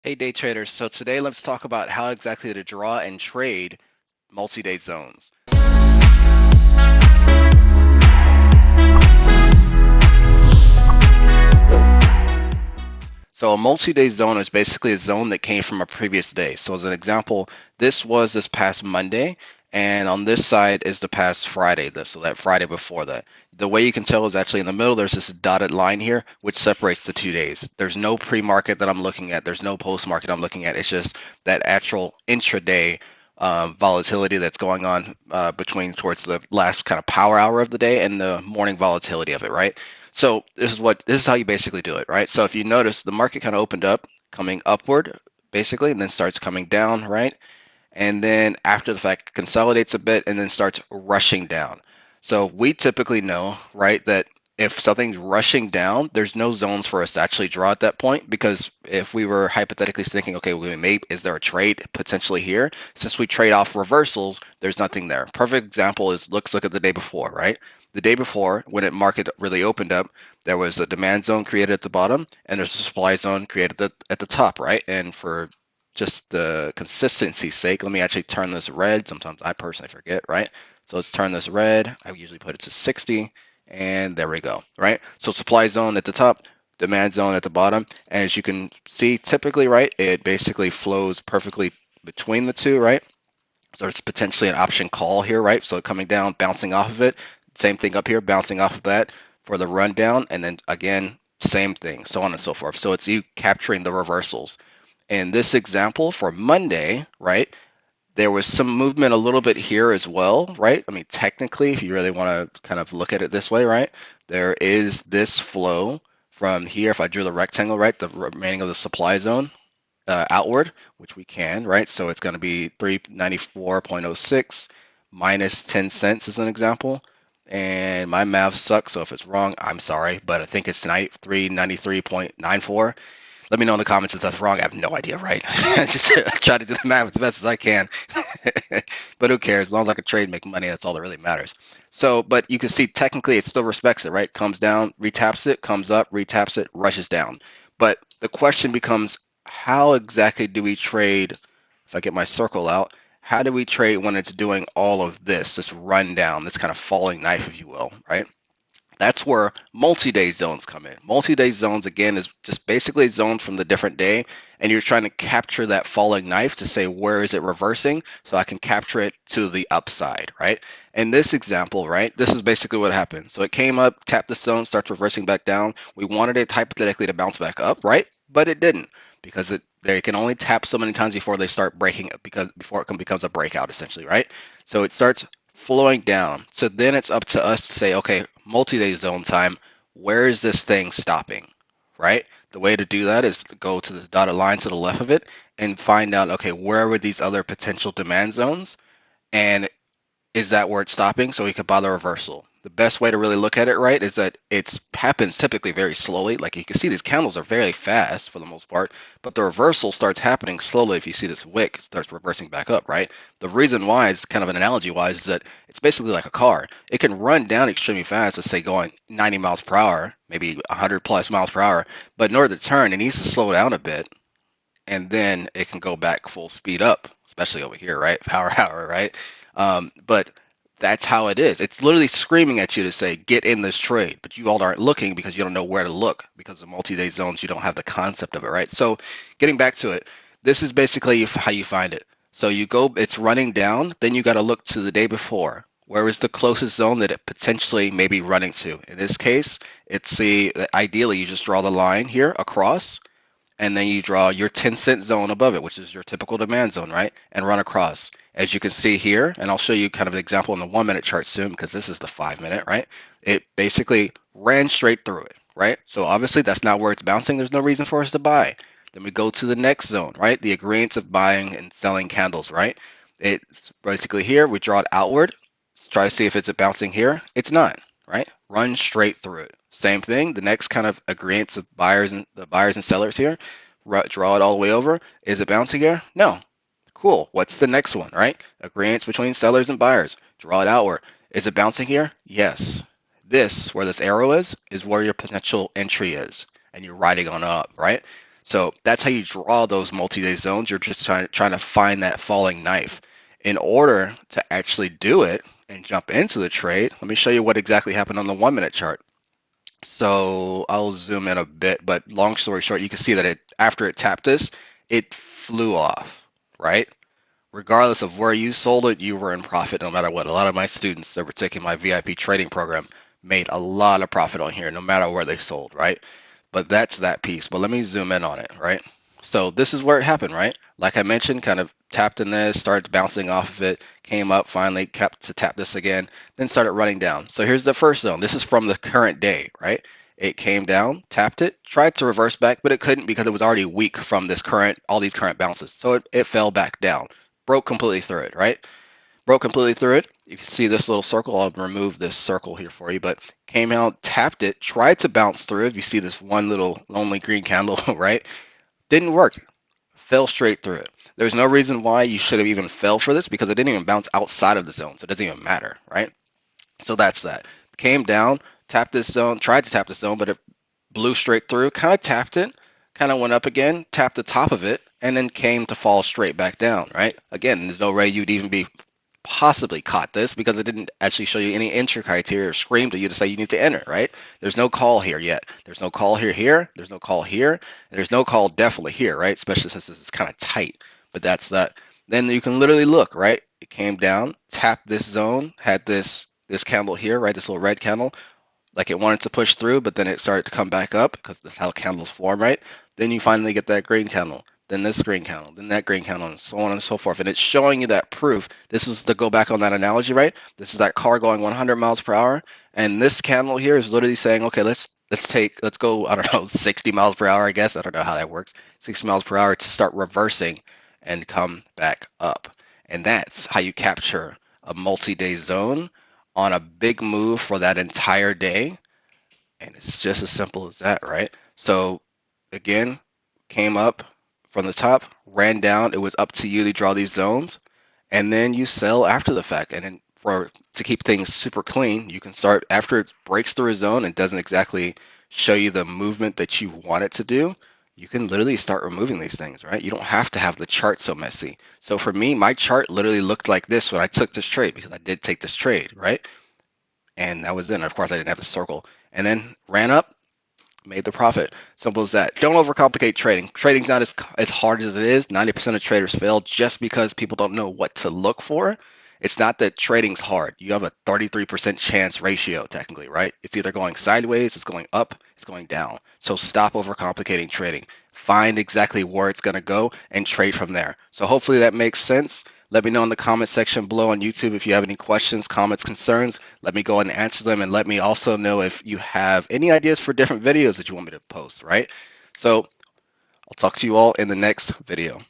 Hey day traders, so today let's talk about how exactly to draw and trade multi-day zones. So a multi-day zone is basically a zone that came from a previous day. So as an example, this was this past Monday, and on this side is the past Friday, so that Friday before that. The way you can tell is actually in the middle, there's this dotted line here, which separates the 2 days. There's no pre-market that I'm looking at. There's no post-market I'm looking at. It's just that actual intraday volatility that's going on between towards the last kind of power hour of the day and the morning volatility of it, right? So this is how you basically do it, right? So if you notice, the market kind of opened up, coming upward, basically, and then starts coming down, right? And then after the fact, consolidates a bit and then starts rushing down. So we typically know, right, that if something's rushing down, there's no zones for us to actually draw at that point, because if we were hypothetically thinking, okay, well, maybe is there a trade potentially here? Since we trade off reversals, there's nothing there. Perfect example is look at the day before, right? The day before, when it market really opened up, there was a demand zone created at the bottom, and there's a supply zone created at the top, right? And for just the consistency's sake, let me actually turn this red. Sometimes I personally forget, right? So let's turn this red. I usually put it to 60, and there we go, right? So supply zone at the top, demand zone at the bottom. And as you can see, typically, right, it basically flows perfectly between the two, right? So it's potentially an option call here, right? So coming down, bouncing off of it. Same thing up here, bouncing off of that for the rundown. And then again, same thing, so on and so forth. So it's you capturing the reversals. In this example for Monday, right, there was some movement a little bit here as well, right? I mean, technically, if you really want to kind of look at it this way, right, there is this flow from here. If I drew the rectangle, right, the remaining of the supply zone outward, which we can, right? So it's going to be 394.06 minus 10 cents as an example. And my math sucks, so if it's wrong, I'm sorry, but I think it's tonight 393.94. Let me know in the comments if that's wrong. I have no idea, right? Just try to do the math as best as I can. But who cares? As long as I can trade and make money, that's all that really matters. So, but you can see technically it still respects it, right? Comes down, retaps it, comes up, retaps it, rushes down. But the question becomes, how exactly do we trade? If I get my circle out, how do we trade when it's doing all of this run down, this kind of falling knife, if you will, right? That's where multi-day zones come in. Multi-day zones, again, is just basically zones from the different day, and you're trying to capture that falling knife to say, where is it reversing, so I can capture it to the upside, right? In this example, right, this is basically what happened. So it came up, tapped the zone, starts reversing back down. We wanted it hypothetically to bounce back up, right? But it didn't, because they can only tap so many times before they start breaking it, because before it becomes a breakout, essentially, right? So it starts flowing down. So then it's up to us to say, okay, multi-day zone time, where is this thing stopping, right? The way to do that is to go to the dotted line to the left of it and find out, okay, where were these other potential demand zones? And is that where it's stopping so we could buy the reversal? The best way to really look at it, right, is that it happens typically very slowly. Like you can see these candles are very fast for the most part, but the reversal starts happening slowly. If you see this wick starts reversing back up, right? The reason why is kind of an analogy wise is that it's basically like a car. It can run down extremely fast, let's say going 90 miles per hour, maybe 100 plus miles per hour, but in order to turn, it needs to slow down a bit, and then it can go back full speed up, especially over here, right? Power hour, right? But that's how it is. It's literally screaming at you to say, get in this trade, but you all aren't looking because you don't know where to look, because of multi-day zones, you don't have the concept of it, right? So getting back to it, this is basically how you find it. So you go, it's running down, then you got to look to the day before. Where is the closest zone that it potentially may be running to? In this case, it's the ideally you just draw the line here across, and then you draw your 10-cent zone above it, which is your typical demand zone, right? And run across. As you can see here, and I'll show you kind of an example in the 1-minute chart soon, because this is the 5-minute, right? It basically ran straight through it, right? So obviously that's not where it's bouncing. There's no reason for us to buy. Then we go to the next zone, right? The agreements of buying and selling candles, right? It's basically here, we draw it outward. Let's try to see if it's bouncing here. It's not, right? Run straight through it. Same thing, the next kind of agreements of buyers and the buyers and sellers here, draw it all the way over. Is it bouncing here? No. Cool. What's the next one, right? Agreements between sellers and buyers. Draw it outward. Is it bouncing here? Yes. This, where this arrow is where your potential entry is. And you're riding on up, right? So that's how you draw those multi-day zones. You're just trying to find that falling knife. In order to actually do it and jump into the trade, let me show you what exactly happened on the 1 minute chart. So I'll zoom in a bit, but long story short, you can see that after it tapped this, it flew off, right? Regardless of where you sold it, you were in profit no matter what. A lot of my students that were taking my VIP trading program made a lot of profit on here no matter where they sold, right? But that's that piece. But let me zoom in on it, right? So this is where it happened, right? Like I mentioned, kind of tapped in this, started bouncing off of it, came up, finally kept to tap this again, then started running down. So here's the first zone. This is from the current day, right? It came down, tapped it, tried to reverse back, but it couldn't because it was already weak from this current, all these current bounces. So it fell back down, broke completely through it, right? Broke completely through it. You can see this little circle. I'll remove this circle here for you, but came out, tapped it, tried to bounce through it. You see this one little lonely green candle, right? Didn't work. Fell straight through it. There's no reason why you should have even fell for this because it didn't even bounce outside of the zone, so it doesn't even matter, right? So that's that. Came down, tapped this zone, tried to tap this zone, but it blew straight through, kind of tapped it, kind of went up again, tapped the top of it, and then came to fall straight back down, right? Again, there's no way you'd even be possibly caught this because it didn't actually show you any entry criteria or scream to you to say you need to enter, right? There's no call here yet. There's no call here, there's no call here, and there's no call definitely here, right? Especially since this is kind of tight, but that's that. Then you can literally look, right? It came down, tapped this zone, had this candle here, right? This little red candle, like it wanted to push through, but then it started to come back up because that's how candles form, right? Then you finally get that green candle, then this green candle, then that green candle, and so on and so forth. And it's showing you that proof. This is to go back on that analogy, right? This is that car going 100 miles per hour, and this candle here is literally saying, okay, let's go, I don't know, 60 miles per hour, I guess. I don't know how that works. 60 miles per hour to start reversing and come back up. And that's how you capture a multi-day zone on a big move for that entire day. And it's just as simple as that, right? So again, came up from the top, ran down. It was up to you to draw these zones, and then you sell after the fact. And then to keep things super clean, you can start after it breaks through a zone and doesn't exactly show you the movement that you want it to do. You can literally start removing these things, right? You don't have to have the chart so messy. So for me, my chart literally looked like this when I took this trade because I did take this trade, right? And that was it. And of course, I didn't have a circle. And then ran up, made the profit. Simple as that. Don't overcomplicate trading. Trading's not as hard as it is. 90% of traders fail just because people don't know what to look for. It's not that trading's hard. You have a 33% chance ratio, technically, right? It's either going sideways, it's going up, it's going down. So stop overcomplicating trading. Find exactly where it's going to go and trade from there. So hopefully that makes sense. Let me know in the comment section below on YouTube if you have any questions, comments, concerns. Let me go ahead and answer them, and let me also know if you have any ideas for different videos that you want me to post, right? So I'll talk to you all in the next video.